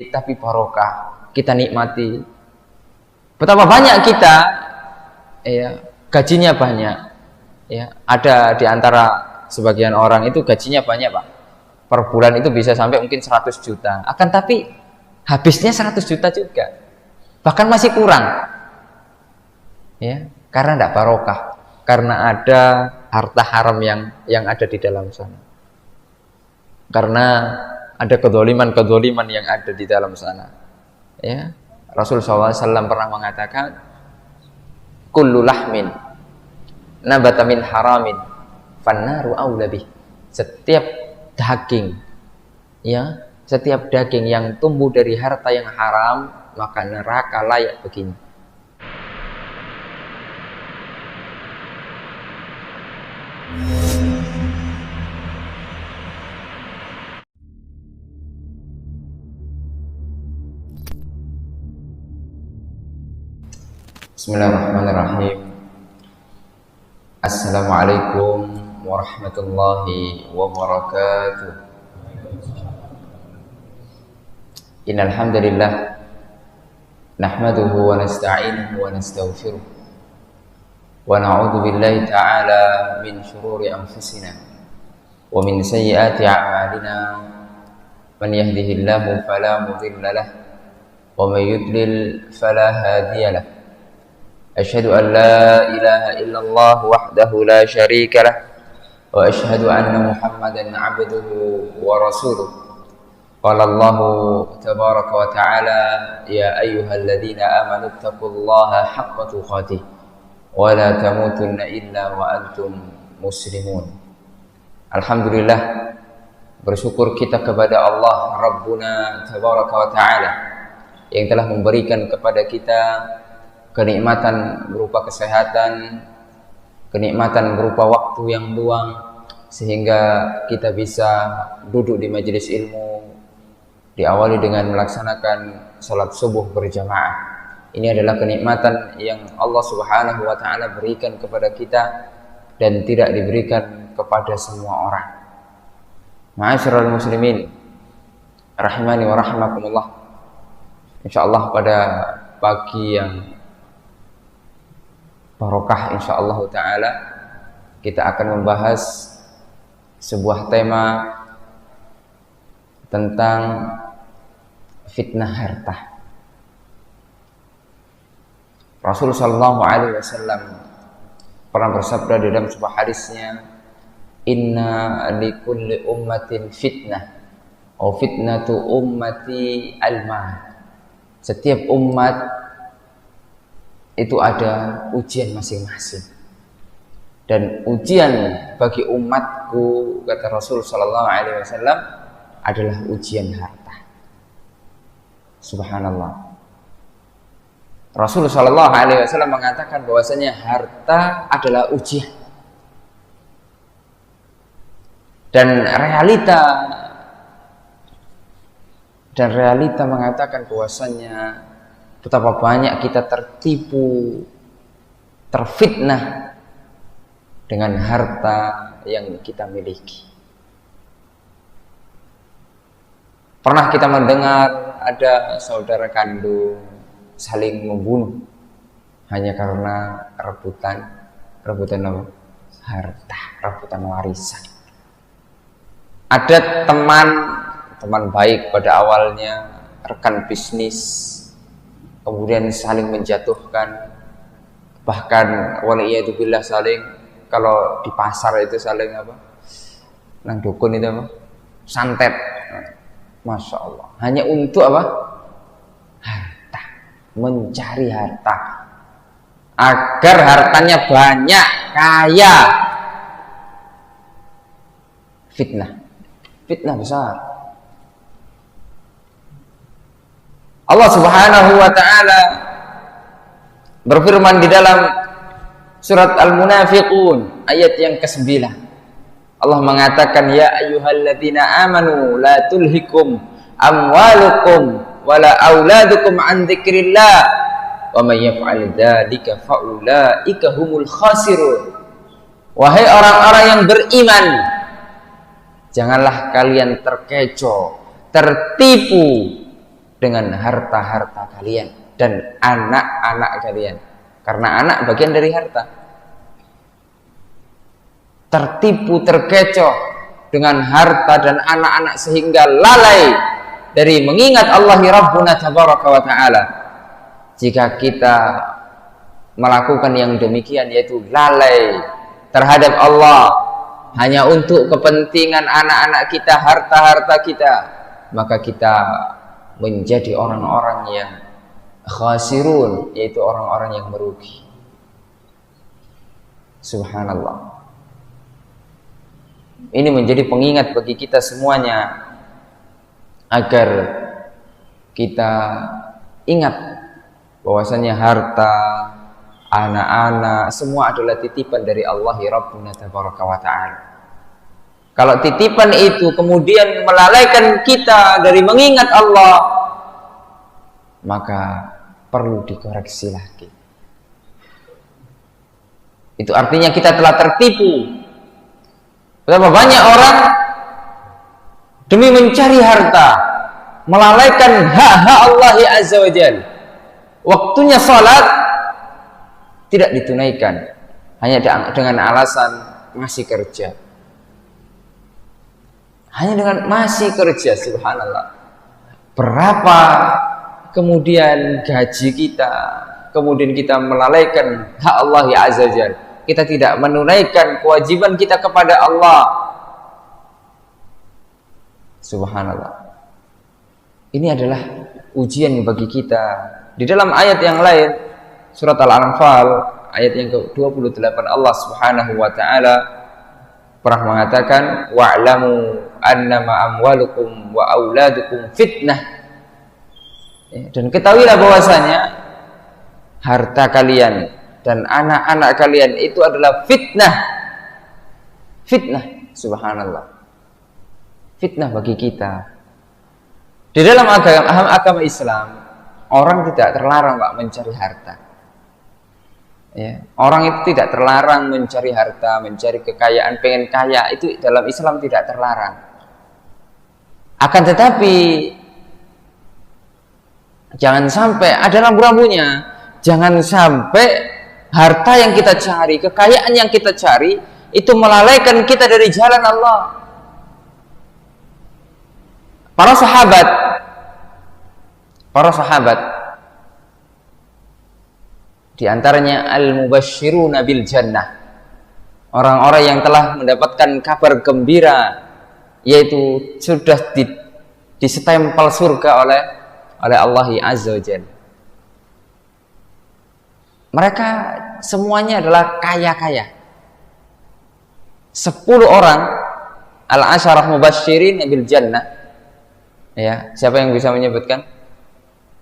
tapi barokah, kita nikmati. Betapa banyak kita ya, gajinya banyak ya. Ada di antara sebagian orang itu gajinya banyak, Pak. Per bulan itu bisa sampai mungkin 100 juta. Akan tapi habisnya 100 juta juga. Bahkan masih kurang. Ya, karena tidak barokah. Karena ada harta haram yang ada di dalam sana. Karena ada kedzaliman-kedzaliman yang ada di dalam sana. Ya, Rasulullah SAW pernah mengatakan, kullu lahmin nabata min haramin fannaru aula bih. Setiap daging, ya, setiap daging yang tumbuh dari harta yang haram, maka neraka layak baginya. Bismillahirrahmanirrahim. Assalamualaikum warahmatullahi wabarakatuh. Innal hamdalillah nahmaduhu wa nasta'inuhu wa nastaghfiruh wa na'udzu billahi ta'ala min shururi anfusina wa min sayyiati a'malina. Man yahdihillahu fala mudilla lahu wa man yudlil fala hadiya lahu. Asyhadu an la ilaha illallah wahdahu la syarika lah wa asyhadu anna Muhammadan abduhu wa rasuluh. Qala Allahu tabaraka wa ta'ala, ya ayyuhalladzina amanu taqullaha haqqa tuqatih wa la tamutunna illa wa antum muslimun. Alhamdulillah, bersyukur kita kepada Allah Rabbuna tabaraka wa ta'ala yang telah memberikan kepada kita kenikmatan berupa kesehatan, kenikmatan berupa waktu yang luang, sehingga kita bisa duduk di majelis ilmu, diawali dengan melaksanakan salat subuh berjamaah. Ini adalah kenikmatan yang Allah Subhanahu wa ta'ala berikan kepada kita dan tidak diberikan kepada semua orang. Ma'asyiral muslimin rahimani wa rahimakumullah. Insyaallah pada pagi yang barokah insyaallah ta'ala kita akan membahas sebuah tema tentang fitnah harta. Rasulullah sallallahu alaihi wasallam pernah bersabda di dalam sebuah hadisnya, inna likulli ummatin fitnah wa fitnatu ummati al-mal. Setiap umat itu ada ujian masing-masing, dan ujian bagi umatku, kata Rasul sallallahu alaihi wasallam, adalah ujian harta. Subhanallah. Rasul sallallahu alaihi wasallam mengatakan bahwasanya harta adalah ujian, dan realita mengatakan bahwasanya betapa banyak kita tertipu, terfitnah dengan harta yang kita miliki. Pernah kita mendengar ada saudara kandung saling membunuh hanya karena rebutan apa? Harta, rebutan warisan. Ada teman baik pada awalnya, rekan bisnis, kemudian saling menjatuhkan, bahkan waliyadzubillah saling, kalau di pasar itu saling apa, nang dukun itu apa, santet. Masya Allah, hanya untuk apa? Harta, mencari harta agar hartanya banyak, kaya. Fitnah besar. Allah Subhanahu wa ta'ala berfirman di dalam surat Al-Munafiqun ayat yang ke-9. Allah mengatakan, ya ayyuhalladzina amanu la tulhikum amwalukum wala auladukum an dzikrillah wa may yaf'al dzalika faulaika humul khasirun. Wahai orang-orang yang beriman, janganlah kalian terkecoh, tertipu dengan harta-harta kalian dan anak-anak kalian. Karena anak bagian dari harta. Tertipu, terkecoh dengan harta dan anak-anak sehingga lalai dari mengingat Allah Rabbuna Tabaraka wa Ta'ala. Jika kita melakukan yang demikian, yaitu lalai terhadap Allah hanya untuk kepentingan anak-anak kita, harta-harta kita, maka kita menjadi orang-orang yang khasirun, yaitu orang-orang yang merugi. Subhanallah. Ini menjadi pengingat bagi kita semuanya agar kita ingat bahwasanya harta, anak-anak semua adalah titipan dari Allah Rabbuna Tabaraka wa Ta'ala. Kalau titipan itu kemudian melalaikan kita dari mengingat Allah, maka perlu dikoreksi lagi. Itu artinya kita telah tertipu. Betapa banyak orang demi mencari harta melalaikan hak-hak Allah Azza wa Jalla. Waktunya salat tidak ditunaikan hanya dengan alasan masih kerja. Hanya dengan masih kerja, subhanallah. Berapa kemudian gaji kita, kemudian kita melalaikan hak Allah Azza wa Jalla. Kita tidak menunaikan kewajiban kita kepada Allah. Subhanallah. Ini adalah ujian bagi kita. Di dalam ayat yang lain, surat Al-Anfal ayat yang ke-28, Allah Subhanahu wa Ta'ala pernah mengatakan, wa'lamu annama amwalukum wa auladukum fitnah. Dan ketahuilah bahwasanya harta kalian dan anak-anak kalian itu adalah fitnah. Fitnah, subhanallah. Fitnah bagi kita. Di dalam agama Islam, orang tidak terlarang Pak mencari harta. Ya, orang itu tidak terlarang mencari harta, mencari kekayaan, pengen kaya, itu dalam Islam tidak terlarang. Akan tetapi jangan sampai ada rambu-rambunya. Jangan sampai harta yang kita cari, kekayaan yang kita cari itu melalaikan kita dari jalan Allah. Para sahabat di antaranya al-mubashshiruna bil jannah, orang-orang yang telah mendapatkan kabar gembira, yaitu sudah disestempel surga oleh Allah Azza wa Jalla. Mereka semuanya adalah kaya-kaya. 10 orang al-asyarah mubasysyirin bil jannah. Ya, siapa yang bisa menyebutkan?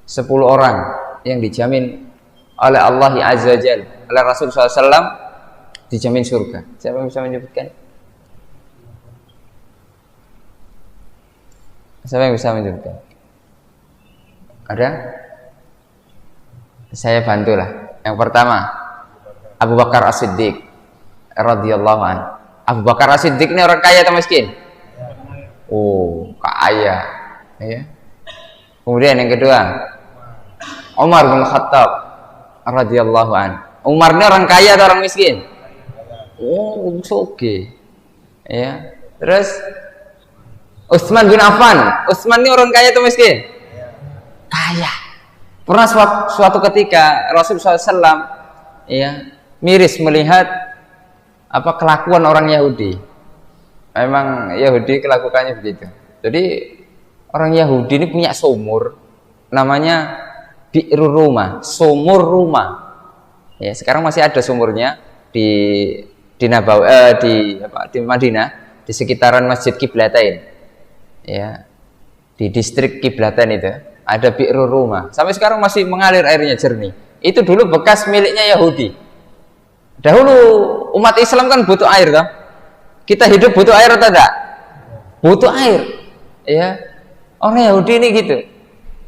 10 orang yang dijamin oleh Allah Azza wa Jalla, oleh Rasul SAW dijamin surga. Siapa yang bisa menyebutkan? Siapa yang bisa menyebutkan? Ada? Saya bantulah. Yang pertama, Abu Bakar As-Siddiq radhiyallahu anhu. Abu Bakar As-Siddiq ini orang kaya atau miskin? Oh, kaya. Ya. Kemudian yang kedua, Umar bin Khattab radhiyallahu anhu. Umar ini orang kaya atau orang miskin? Oh, oke. Ya. Terus Utsman bin Affan. Utsman ini orang kaya atau miskin? Kaya. Pernah suatu ketika Rasulullah SAW ya, miris melihat kelakuan orang Yahudi. Memang Yahudi kelakuannya begitu. Jadi orang Yahudi ini punya sumur, namanya Bi'rur Rumah, sumur rumah. Ya, sekarang masih ada sumurnya di Madinah, di sekitaran Masjid Qiblatain. Ya, di distrik Qiblatain itu ada Bi'rur Rumah. Sampai sekarang masih mengalir airnya jernih. Itu dulu bekas miliknya Yahudi. Dahulu umat Islam kan butuh air, toh. Kita hidup butuh air atau tidak? Butuh air. Ya. Orang Yahudi ini gitu.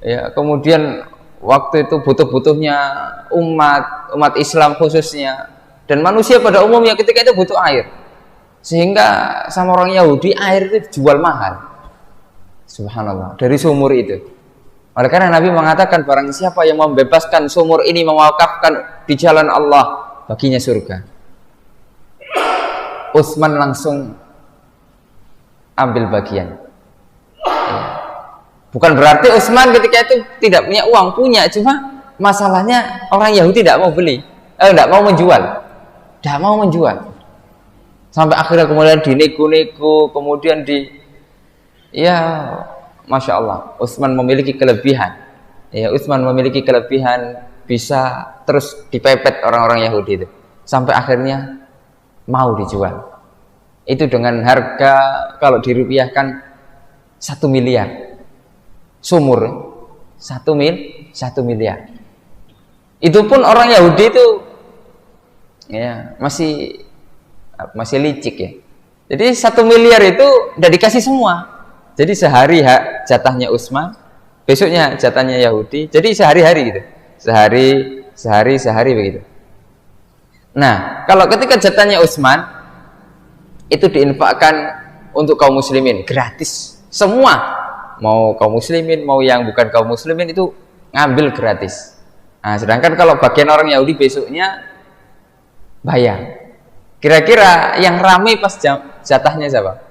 Ya, kemudian waktu itu butuh-butuhnya umat Islam khususnya dan manusia pada umumnya ketika itu butuh air. Sehingga sama orang Yahudi air itu dijual mahal. Subhanallah, dari sumur itu. Oleh karena Nabi mengatakan barang siapa yang membebaskan sumur ini, mewakafkan di jalan Allah, baginya surga. Utsman langsung ambil bagian. Bukan berarti Utsman ketika itu tidak punya uang, punya, cuma masalahnya orang Yahudi tidak mau beli, tidak mau menjual, tidak mau menjual. Sampai akhirnya kemudian dinego-nego, kemudian Masya Allah, Utsman memiliki kelebihan. Ya, Utsman memiliki kelebihan bisa terus dipepet orang-orang Yahudi itu. Sampai akhirnya mau dijual. Itu dengan harga kalau dirupiahkan 1 miliar. Sumur 1 miliar. Itu pun orang Yahudi itu ya masih licik ya. Jadi 1 miliar itu udah dikasih semua. Jadi sehari jatahnya Utsman, besoknya jatahnya Yahudi. Jadi sehari-hari gitu. Sehari begitu. Nah, kalau ketika jatahnya Utsman itu diinfakkan untuk kaum muslimin gratis. Semua, mau kaum muslimin, mau yang bukan kaum muslimin itu ngambil gratis. Nah, sedangkan kalau bagian orang Yahudi besoknya bayar. Kira-kira yang ramai pas jatahnya siapa?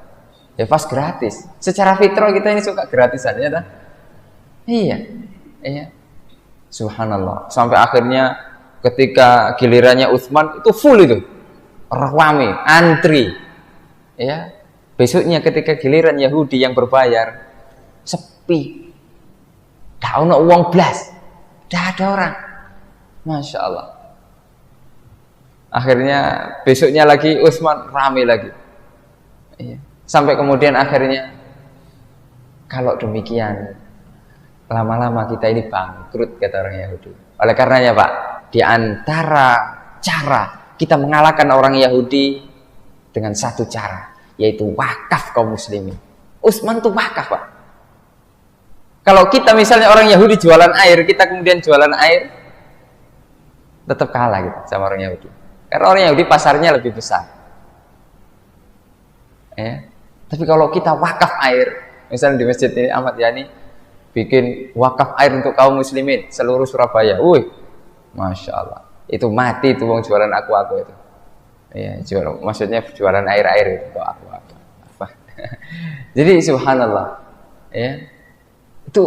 Ya pas gratis. Secara fitrah kita ini suka gratisan ya. Iya. Subhanallah. Sampai akhirnya ketika gilirannya Utsman itu full itu. Ramai, antri. Ya. Besoknya ketika giliran Yahudi yang berbayar, sepi. Tidak ada uang blas. Tidak ada orang. Masya Allah. Akhirnya besoknya lagi Utsman ramai lagi. Iya. Sampai kemudian akhirnya kalau demikian lama-lama kita ini bangkrut, kata orang Yahudi. Oleh karenanya Pak, di antara cara kita mengalahkan orang Yahudi dengan satu cara, yaitu wakaf kaum muslimin. Utsman itu wakaf Pak. Kalau kita misalnya orang Yahudi jualan air, kita kemudian jualan air, tetap kalah gitu sama orang Yahudi. Karena orang Yahudi pasarnya lebih besar. Ya. Tapi kalau kita wakaf air, misalnya di masjid ini Ahmad Yani bikin wakaf air untuk kaum muslimin seluruh Surabaya, Masya Allah, itu mati tuh wong jualan aku itu. Ya, maksudnya jualan air itu kok aku. Jadi subhanallah, ya itu.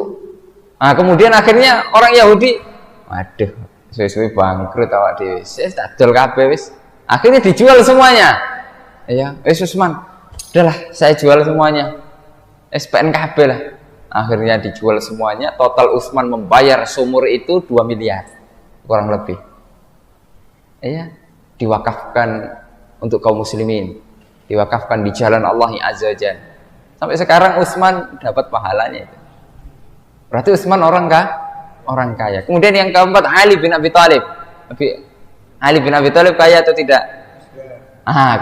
Nah, kemudian akhirnya orang Yahudi, waduh, suwe-suwe bangkrut awak dhewe. Wis dadol kabeh wis. Akhirnya dijual semuanya. Ya, Utsman, udahlah saya jual semuanya. SPNKB lah. Akhirnya dijual semuanya. Total Utsman membayar sumur itu 2 miliar kurang lebih. Ya, diwakafkan untuk kaum muslimin, diwakafkan di jalan Allah Azza wa Jalla. Sampai sekarang Utsman dapat pahalanya itu. Berarti Utsman orang kaya. Kemudian yang keempat, Ali bin Abi Thalib. Ali bin Abi Thalib kaya atau tidak?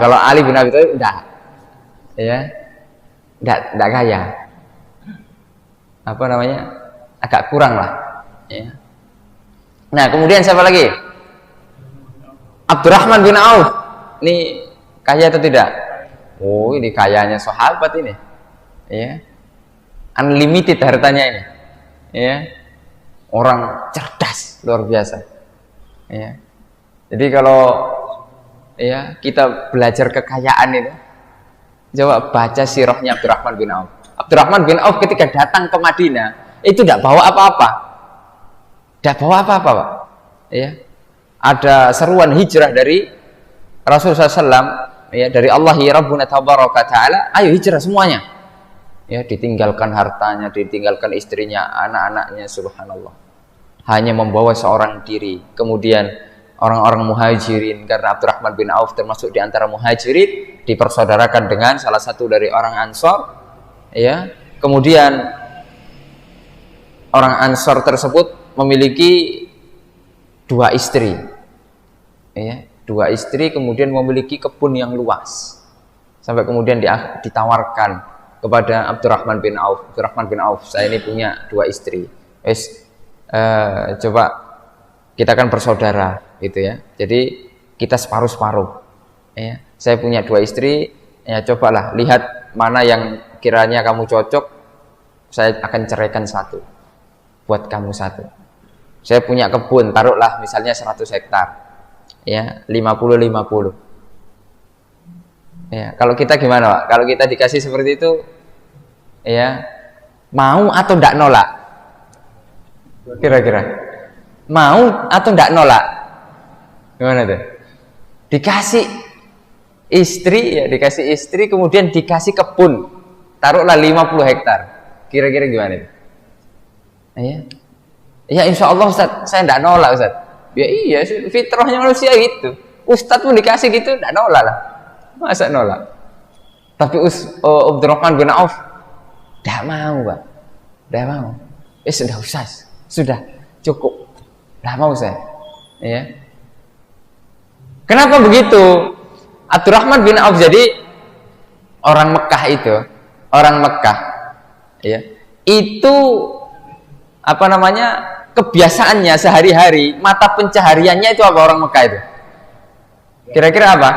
Kalau Ali bin Abi Thalib enggak. Ya. Enggak kaya. Apa namanya? Agak kurang lah. Ya. Nah, kemudian siapa lagi? Abdurrahman bin Auf. Ini kaya atau tidak? Oh, ini kayanya sahabat ini. Ya. Unlimited hartanya ini. Ya. Orang cerdas luar biasa. Ya. Jadi kalau ya kita belajar kekayaan itu, coba baca sirahnya Abdurrahman bin Auf. Abdurrahman bin Auf ketika datang ke Madinah itu tidak bawa apa-apa. Tidak bawa apa-apa, Pak. Ya. Ada seruan hijrah dari Rasulullah SAW, ya, dari Allah ya Rabbuna tabaraka ta'ala, ayo hijrah semuanya. Ya, ditinggalkan hartanya, ditinggalkan istrinya, anak-anaknya, subhanallah. Hanya membawa seorang diri. Kemudian orang-orang muhajirin, karena Abdurrahman bin Auf termasuk di antara muhajirin, dipersaudarakan dengan salah satu dari orang Ansor. Ya. Kemudian orang Ansor tersebut memiliki 2 istri. Ya, 2 istri, kemudian memiliki kebun yang luas. Sampai kemudian ditawarkan kepada Abdurrahman bin Auf. Abdurrahman bin Auf, saya ini punya 2 istri. Coba kita kan bersaudara gitu ya. Jadi kita separuh-separuh. Ya, saya punya 2 istri, ya cobalah lihat mana yang kiranya kamu cocok, saya akan ceraikan 1. buat kamu satu. Saya punya kebun, taruhlah misalnya 100 hektar. Ya, 50-50. Ya, kalau kita gimana, Pak? Kalau kita dikasih seperti itu, ya, mau atau ndak nolak? Kira-kira mau atau ndak nolak? Gimana tuh? Dikasih istri, ya, dikasih istri, kemudian dikasih kebun, taruhlah 50 hektar. Kira-kira gimana itu? Ya, ya insya Allah Ustaz, saya ndak nolak Ustaz. Ya iya, fitrahnya manusia gitu. Ustaz pun dikasih gitu, ndak nolak lah. Masa nolak? Tapi Abdurrahman bin Auf ndak mau, Pak. Ndak mau. Sudah Ustaz, sudah cukup. Ndak mau saya. Ya. Kenapa begitu? Abdurrahman bin Auf jadi orang Mekah itu, orang Mekah, ya, itu apa namanya, kebiasaannya sehari-hari, mata pencahariannya itu apa orang Mekah itu? Kira-kira apa?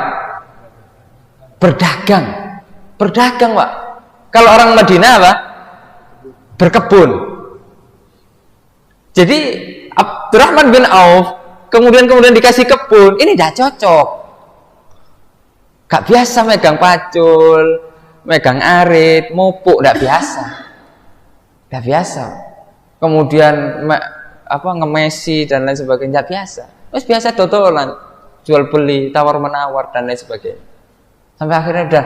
Berdagang, berdagang, Pak. Kalau orang Madinah apa? Berkebun. Jadi Abdurrahman bin Auf kemudian dikasih kebun, ini tidak cocok. Gak biasa megang pacul, megang arit, mupuk, tidak biasa. Tidak biasa. Kemudian ngemesi dan lain sebagainya, tidak biasa. Terus biasa dodolan, jual beli, tawar menawar dan lain sebagainya. Sampai akhirnya udah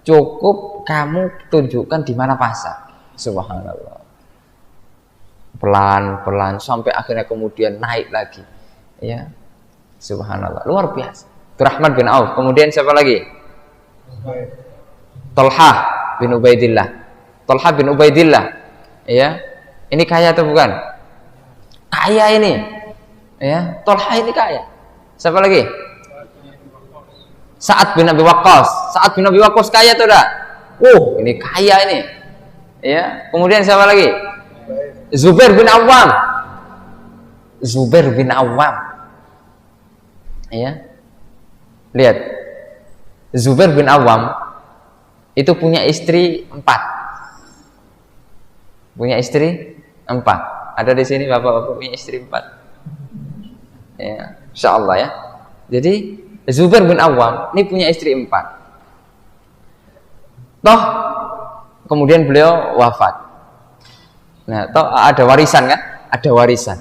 cukup, kamu tunjukkan di mana pasar. Subhanallah. Pelan-pelan sampai akhirnya kemudian naik lagi. Ya, subhanallah, luar biasa. Abdurrahman bin Auf. Kemudian siapa lagi? Talha bin Ubaidillah. Talha bin Ubaidillah. Ya, ini kaya atau bukan? Kaya ini. Ya, Talha ini kaya. Siapa lagi? Sa'ad bin Abi Waqqas. Sa'ad bin Abi Waqqas kaya atau tidak? Ini kaya ini. Ya, kemudian siapa lagi? Zubair bin Awam. Zubair bin Awam. Ya, lihat, Zubair bin Awam itu punya istri 4. Punya istri 4. Ada di sini bapak-bapak punya istri 4. Ya, insyaallah ya. Jadi Zubair bin Awam ini punya istri 4. Toh kemudian beliau wafat. Nah, toh ada warisan kan? Ada warisan.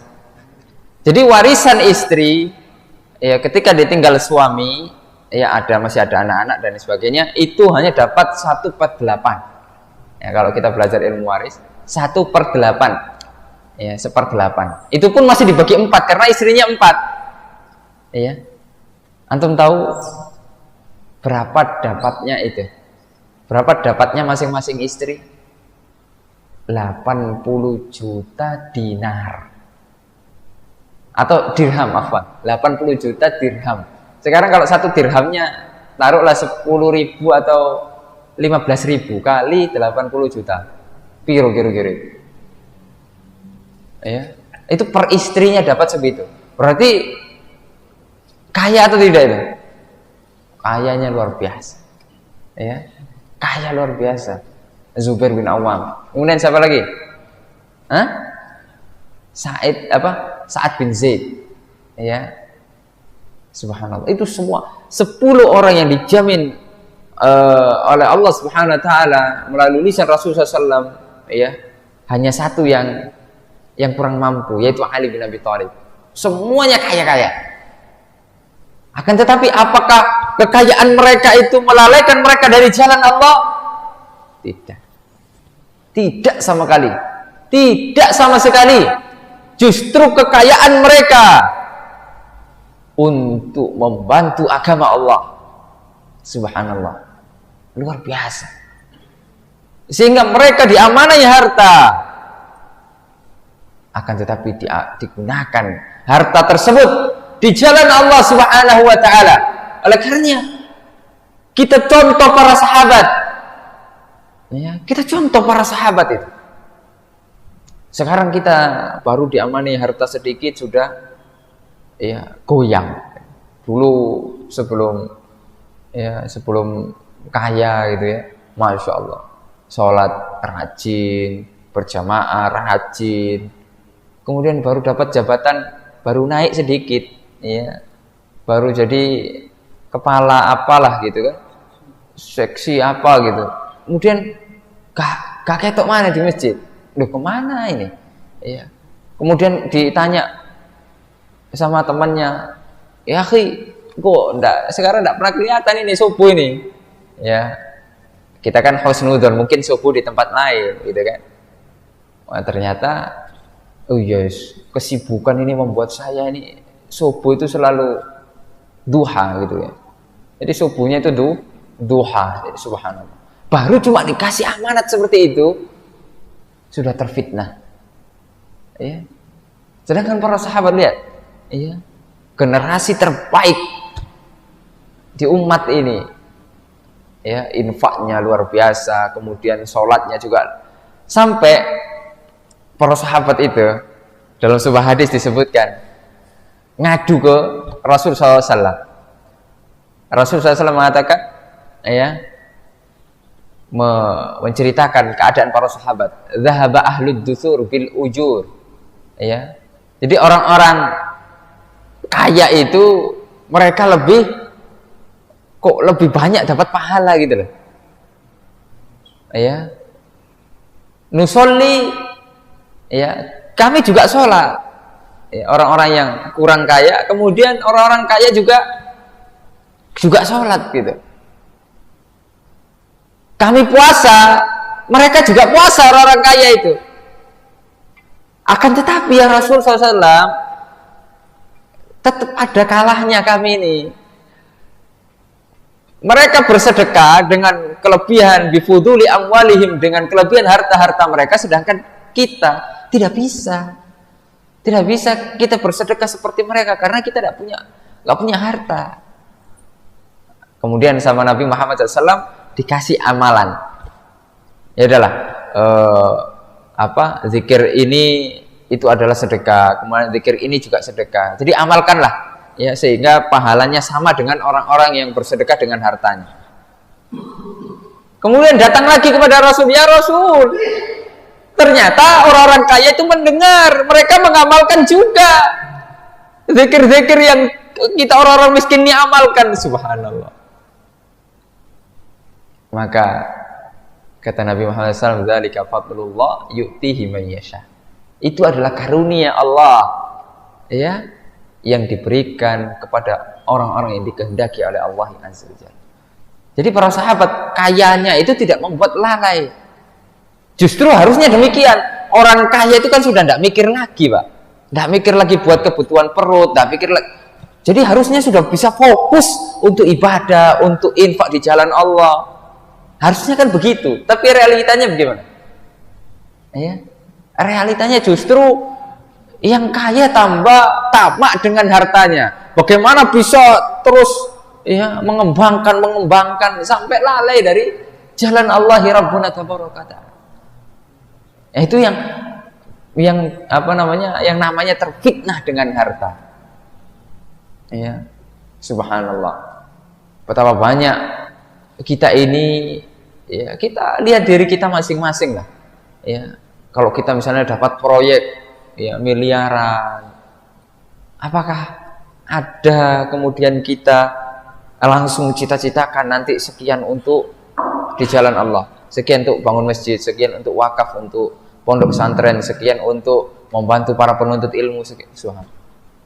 Jadi warisan istri, ya, ketika ditinggal suami, ya, masih ada anak-anak dan sebagainya, itu hanya dapat 1/8. Ya, kalau kita belajar ilmu waris, 1/8. Ya, 1/8. Itu pun masih dibagi 4 karena istrinya 4. Ya. Antum tahu berapa dapatnya itu? Berapa dapatnya masing-masing istri? 80 juta dinar. Atau dirham, 80 juta dirham. Sekarang kalau satu dirhamnya taruhlah 10.000 atau 15.000 kali 80 juta. Piro kira-kira? Ya, itu per istrinya dapat segitu. Berarti kaya atau tidak itu? Kayanya luar biasa. Ya, kaya luar biasa. Zubair bin Awam. Kemudian siapa lagi? Sa'ad bin Zaid. Ya. Subhanallah. Itu semua 10 orang yang dijamin oleh Allah Subhanahu wa taala melalui lisan Rasulullah SAW, ya. Hanya satu yang kurang mampu, yaitu Ali bin Abi Thalib. Semuanya kaya-kaya. Akan tetapi apakah kekayaan mereka itu melalaikan mereka dari jalan Allah? Tidak. Tidak sama sekali. Tidak sama sekali. Justru kekayaan mereka untuk membantu agama Allah. Subhanallah. Luar biasa. Sehingga mereka diamanai harta. Akan tetapi digunakan harta tersebut di jalan Allah Subhanahu wa taala. Oleh karenanya kita contoh para sahabat. Ya, kita contoh para sahabat itu. Sekarang kita baru diamani harta sedikit sudah, ya, goyang. Dulu sebelum kaya gitu ya, masya Allah, sholat rajin, berjamaah rajin, kemudian baru dapat jabatan, baru naik sedikit, ya, baru jadi kepala apalah gitu kan, seksi apa gitu, kemudian gak ketok mana di masjid, loh kemana ini, ya, kemudian ditanya sama temannya, ya akhi, kok sekarang ndak pernah kelihatan ini subuh ini, ya, kita kan husnudzon, mungkin subuh di tempat lain, gitu kan. Wah, ternyata, oh yes, kesibukan ini membuat saya ini subuh itu selalu duha gitu ya. Jadi subuhnya itu duha, jadi subhanallah. Baru cuma dikasih amanat seperti itu, sudah terfitnah. Ya. Sedangkan para sahabat lihat, ya, generasi terbaik di umat ini, ya, infaknya luar biasa, kemudian sholatnya juga, sampai para sahabat itu dalam sebuah hadis disebutkan ngadu ke Rasul SAW. Rasul SAW mengatakan, ya, menceritakan keadaan para sahabat, zahaba ahlud dusur bil ujur, ya. Jadi orang-orang kaya itu mereka lebih banyak dapat pahala gitu loh, ya. Nusolli, ya, kami juga sholat, ya, orang-orang yang kurang kaya, kemudian orang-orang kaya juga sholat gitu. Kami puasa, mereka juga puasa, orang-orang kaya itu. Akan tetapi ya Rasul SAW, tetap ada kalahnya kami ini. Mereka bersedekah dengan kelebihan bifuduli amwalihim, dengan kelebihan harta-harta mereka, sedangkan kita tidak bisa kita bersedekah seperti mereka karena kita nggak punya harta. Kemudian sama Nabi Muhammad SAW dikasih amalan, ya adalah zikir ini itu adalah sedekah, kemudian zikir ini juga sedekah, jadi amalkanlah, ya, sehingga pahalanya sama dengan orang-orang yang bersedekah dengan hartanya. Kemudian datang lagi kepada Rasul, ya Rasul, ternyata orang-orang kaya itu mendengar, mereka mengamalkan juga zikir-zikir yang kita orang-orang miskin ini amalkan, subhanallah. Maka kata Nabi Muhammad SAW, dzalika fadlullah yu'tihi man yasha. Itu adalah karunia Allah, ya, yang diberikan kepada orang-orang yang dikehendaki oleh Allah Azza wa Jalla. Jadi para sahabat kayanya itu tidak membuat lalai. Justru harusnya demikian. Orang kaya itu kan sudah tidak mikir lagi, Pak. Tidak mikir lagi buat kebutuhan perut, tidak mikir lagi. Jadi harusnya sudah bisa fokus untuk ibadah, untuk infak di jalan Allah. Harusnya kan begitu. Tapi realitanya bagaimana? Ya. Realitanya justru yang kaya tambah tamak dengan hartanya. Bagaimana bisa terus, ya, mengembangkan sampai lalai dari jalan Allah Rabbuna tabaraka ta'ala. Itu yang yang namanya terfitnah dengan harta. Ya, subhanallah. Betapa banyak kita ini, ya, kita lihat diri kita masing-masing lah. Ya, kalau kita misalnya dapat proyek, ya, miliaran, apakah ada kemudian kita langsung cita-citakan nanti sekian untuk di jalan Allah, sekian untuk bangun masjid, sekian untuk wakaf, untuk pondok pesantren, sekian untuk membantu para penuntut ilmu, sekian.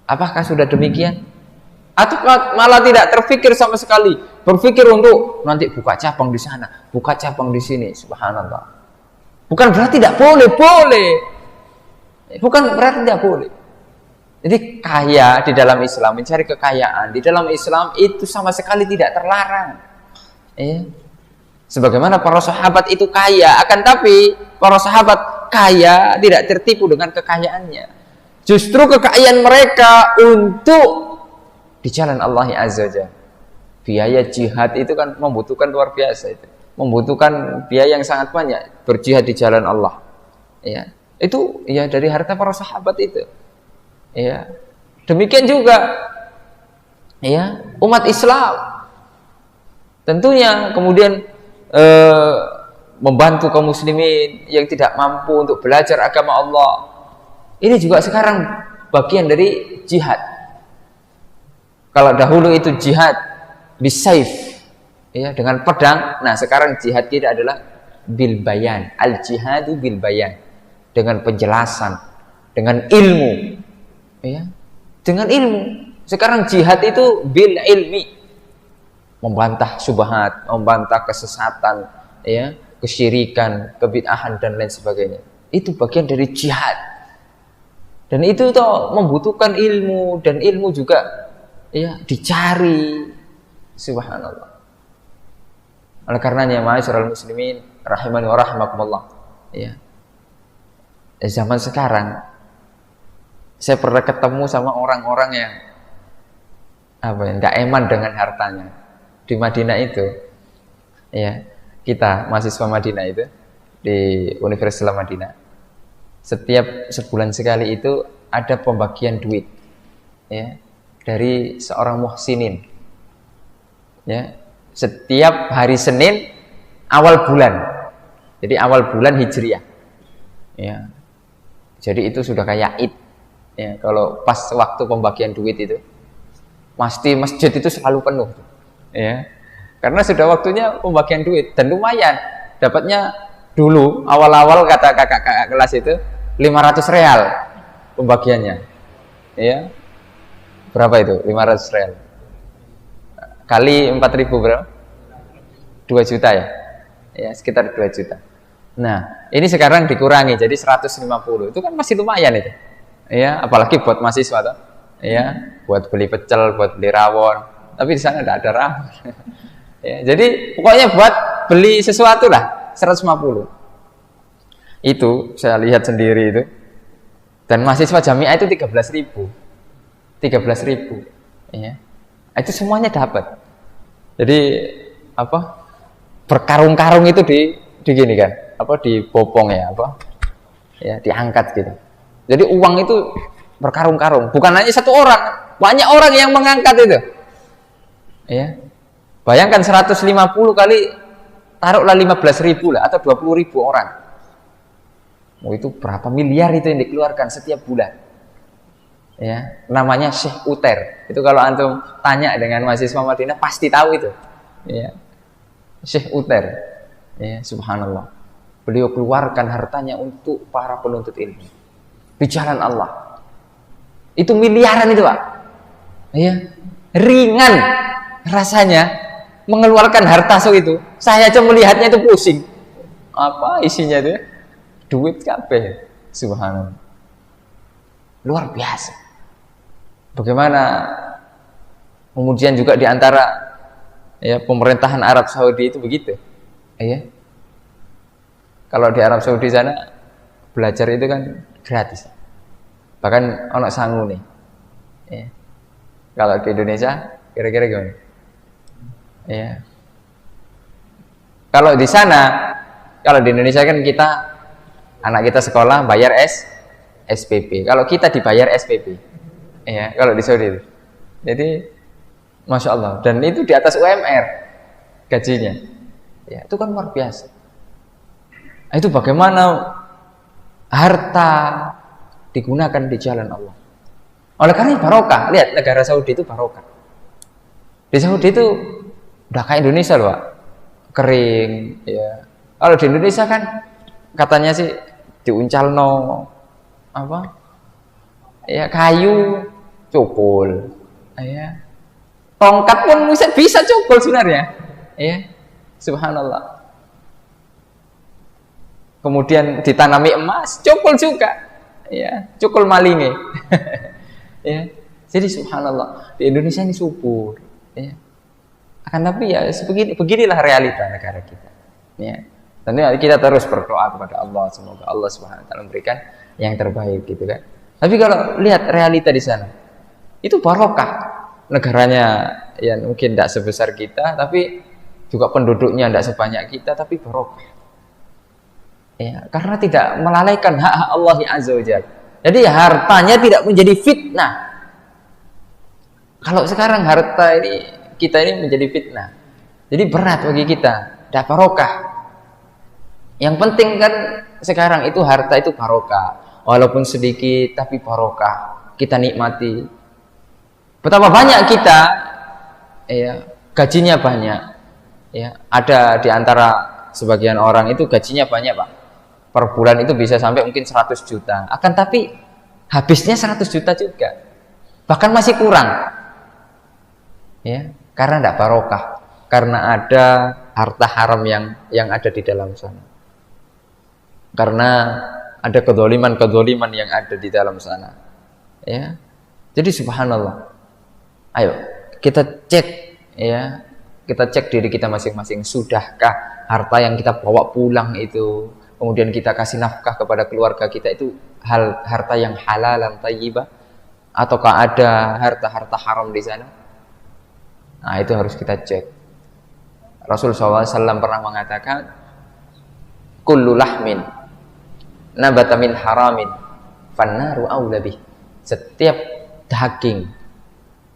Apakah sudah demikian? Atau malah tidak terfikir sama sekali, berpikir untuk nanti buka cabang di sana, buka cabang di sini, subhanallah. Bukan berarti tidak boleh, bukan berarti tidak boleh. Jadi kaya di dalam Islam, mencari kekayaan di dalam Islam itu sama sekali tidak terlarang. Ya. Sebagaimana para sahabat itu kaya, akan tapi para sahabat kaya tidak tertipu dengan kekayaannya. Justru kekayaan mereka untuk di jalan Allah Azza wa Jalla. Biaya jihad itu kan membutuhkan luar biasa itu. Membutuhkan biaya yang sangat banyak berjihad di jalan Allah. Ya. Itu ya dari harta para sahabat itu. Ya. Demikian juga ya umat Islam. Tentunya kemudian membantu kaum muslimin yang tidak mampu untuk belajar agama Allah. Ini juga sekarang bagian dari jihad. Kalau dahulu itu jihad bisaif, ya, dengan pedang. Nah, sekarang jihad kita adalah bil bayan. Al jihadu bil bayan, dengan penjelasan, dengan ilmu, ya, dengan ilmu. Sekarang jihad itu bil ilmi, membantah syubhat, membantah kesesatan, ya, kesyirikan, kebid'ahan dan lain sebagainya. Itu bagian dari jihad. Dan itu toh membutuhkan ilmu, dan ilmu juga, ya, dicari. Subhanallah. Oleh karenanya, ma'asyiral muslimin rahimani wa rahimakumullah, ya. Zaman sekarang saya pernah ketemu sama orang-orang yang enggak eman dengan hartanya. Di Madinah itu, ya, kita mahasiswa Madinah itu di Universitas Islam Madinah, setiap sebulan sekali itu ada pembagian duit, ya, dari seorang muhsinin, ya, setiap hari Senin awal bulan. Jadi awal bulan Hijriah, ya. Jadi itu sudah kayak Id, ya. Kalau pas waktu pembagian duit itu pasti masjid itu selalu penuh, ya, karena sudah waktunya pembagian duit. Dan lumayan dapatnya. Dulu awal-awal kata kakak-kakak kelas itu 500 real pembagiannya, ya. Berapa itu 500 real kali 4.000 berapa? 2 juta, ya. Ya, sekitar 2 juta. Nah, ini sekarang dikurangi jadi 150. Itu kan masih lumayan itu, ya, apalagi buat mahasiswa toh, ya, buat beli pecel, buat beli rawon. Tapi di sana tidak ada rawon. Ya, jadi pokoknya buat beli sesuatu lah 150. Itu saya lihat sendiri itu. Dan mahasiswa jamiah itu 13.000. 13.000, ya. Itu semuanya dapat. Jadi apa? Berkarung-karung itu gini kan? Apa, dibopong, ya, apa? Ya, diangkat gitu. Jadi uang itu berkarung-karung, bukan hanya satu orang, banyak orang yang mengangkat itu. Ya. Bayangkan 150 kali, taruhlah 15.000 lah, atau 20.000 orang. Oh, itu berapa miliar itu yang dikeluarkan setiap bulan. Ya, namanya Syekh Uter. Itu kalau antum tanya dengan mahasiswa Madinah pasti tahu itu. Ya. Syekh Uter. Ya, subhanallah. Beliau keluarkan hartanya untuk para penuntut ilmu di jalan Allah. Itu miliaran itu, Pak. Ya. Ringan rasanya mengeluarkan harta itu. Saya aja melihatnya itu pusing. Apa isinya itu? Duit kabeh. Subhanallah. Luar biasa. Bagaimana kemudian juga di antara, ya, pemerintahan Arab Saudi itu begitu. Ya. Kalau di Arab Saudi sana belajar itu kan gratis. Bahkan ono sangu nih. Ya. Kalau di Indonesia kira-kira gimana? Ya. Kalau di sana, kalau di Indonesia kan kita, anak kita sekolah bayar SPP. Kalau kita dibayar SPP, ya, kalau di Saudi itu. Jadi, masya Allah. Dan itu di atas UMR gajinya. Ya, itu kan luar biasa. Nah, itu bagaimana harta digunakan di jalan Allah. Oleh karena barokah. Lihat, negara Saudi itu barokah. Di Saudi itu udah kayak Indonesia loh, Pak. Kering, ya. Kalau di Indonesia kan katanya sih diuncalno apa? Ya, kayu cukul. Ya. Tongkat pun bisa cukul sebenarnya. Ya. Subhanallah. Kemudian ditanami emas, cukul juga. Ya, cukul malinge. Ya. Jadi subhanallah, di Indonesia ini subur. Ya. Akan tapi ya beginilah realita negara kita. Ya. Tentu kita terus berdoa kepada Allah, semoga Allah Subhanahu wa taala memberikan yang terbaik gitu kan. Tapi kalau lihat realita di sana, itu barokah. Negaranya ya mungkin tidak sebesar kita, tapi juga penduduknya tidak sebanyak kita, tapi barokah. Ya, karena tidak melalaikan hak-hak Allah Azza wa Jalla. Jadi hartanya tidak menjadi fitnah. Kalau sekarang harta ini, kita ini menjadi fitnah. Jadi berat bagi kita, tidak barokah. Yang penting kan sekarang itu harta itu barokah. walaupun sedikit tapi barokah, kita nikmati. Betapa banyak kita ya, gajinya banyak. Ya, ada di antara sebagian orang itu gajinya banyak, Pak. Per bulan itu bisa sampai mungkin 100 juta. Akan tapi habisnya 100 juta juga. Bahkan masih kurang. Ya, karena tidak barokah. Karena ada harta haram yang ada di dalam sana. Karena ada kedzaliman-kedzaliman yang ada di dalam sana. Ya. Jadi subhanallah. Ayo kita cek ya. Kita cek diri kita masing-masing, sudahkah harta yang kita bawa pulang itu, kemudian kita kasih nafkah kepada keluarga kita itu harta yang halal dan thayyibah, ataukah ada harta-harta haram di sana? Nah, itu harus kita cek. Rasulullah SAW pernah mengatakan, kullu lahmin nabata min haramin fannaru aula bih. Setiap daging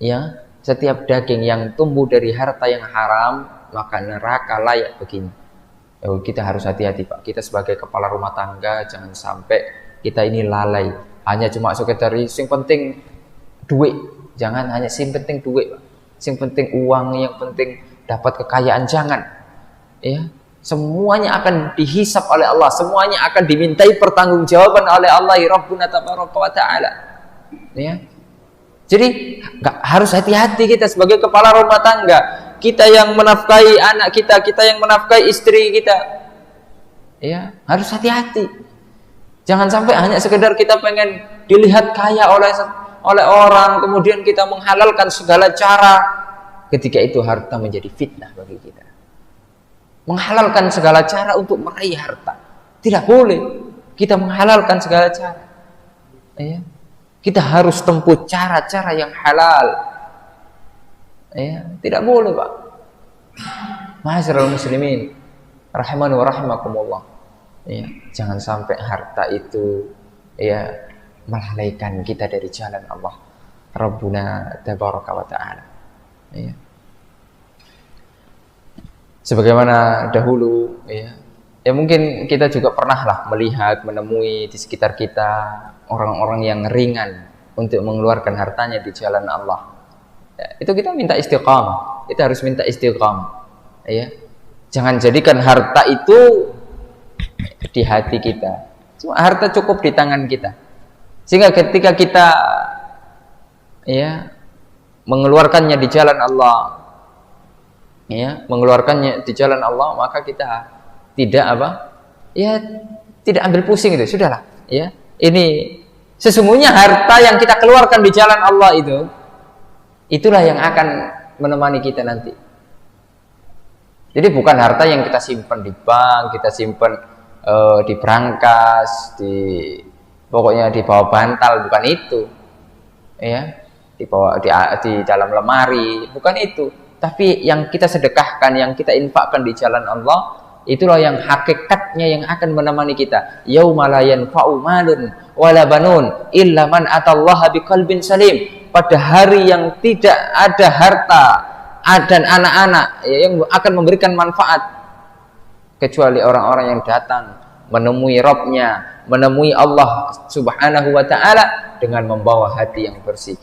ya, setiap daging yang tumbuh dari harta yang haram, maka neraka layak baginya. Kita harus hati-hati, Pak. Kita sebagai kepala rumah tangga jangan sampai kita ini lalai hanya cuma sekedar yang penting duit. Jangan hanya yang penting duit, Pak. Yang penting uang, yang penting dapat kekayaan, jangan. Ya, semuanya akan dihisap oleh Allah, semuanya akan dimintai pertanggungjawaban oleh Allah Rabbuna tabaraka wa taala. Ya. Jadi harus hati-hati kita sebagai kepala rumah tangga, kita yang menafkahi anak kita, kita yang menafkahi istri kita, ya harus hati-hati. Jangan sampai hanya sekedar kita pengen dilihat kaya oleh orang, kemudian kita menghalalkan segala cara. Ketika itu harta menjadi fitnah bagi kita. Menghalalkan segala cara untuk meraih harta, tidak boleh. Kita menghalalkan segala cara. Ya. Kita harus tempuh cara-cara yang halal. Ya, tidak boleh, Pak. Ma'asyiral muslimin, rahimani wa rahimakumullah. Ya, jangan sampai harta itu ya melalaikan kita dari jalan Allah Rabbuna tabaraka wa taala. Ya. Sebagaimana dahulu ya mungkin kita juga pernahlah melihat, menemui di sekitar kita orang-orang yang ringan untuk mengeluarkan hartanya di jalan Allah. Ya, itu kita minta istiqamah. Kita harus minta istiqamah. Ya. Jangan jadikan harta itu di hati kita. Cuma harta cukup di tangan kita. Sehingga ketika kita ya mengeluarkannya di jalan Allah, ya, mengeluarkannya di jalan Allah, maka kita tidak ya tidak ambil pusing itu, sudahlah, ya. Ini sesungguhnya harta yang kita keluarkan di jalan Allah itulah yang akan menemani kita nanti. Jadi bukan harta yang kita simpan di bank, kita simpan di brankas, pokoknya di bawah bantal, bukan itu. Ya, di dalam lemari, bukan itu. Tapi yang kita sedekahkan, yang kita infakkan di jalan Allah, itulah yang hakikatnya yang akan menemani kita. Yauma la yanfa'u malun wala banun illa man atallaha biqalbin salim. Pada hari yang tidak ada harta dan anak-anak yang akan memberikan manfaat kecuali orang-orang yang datang menemui Rabb-nya, menemui Allah Subhanahu wa taala dengan membawa hati yang bersih.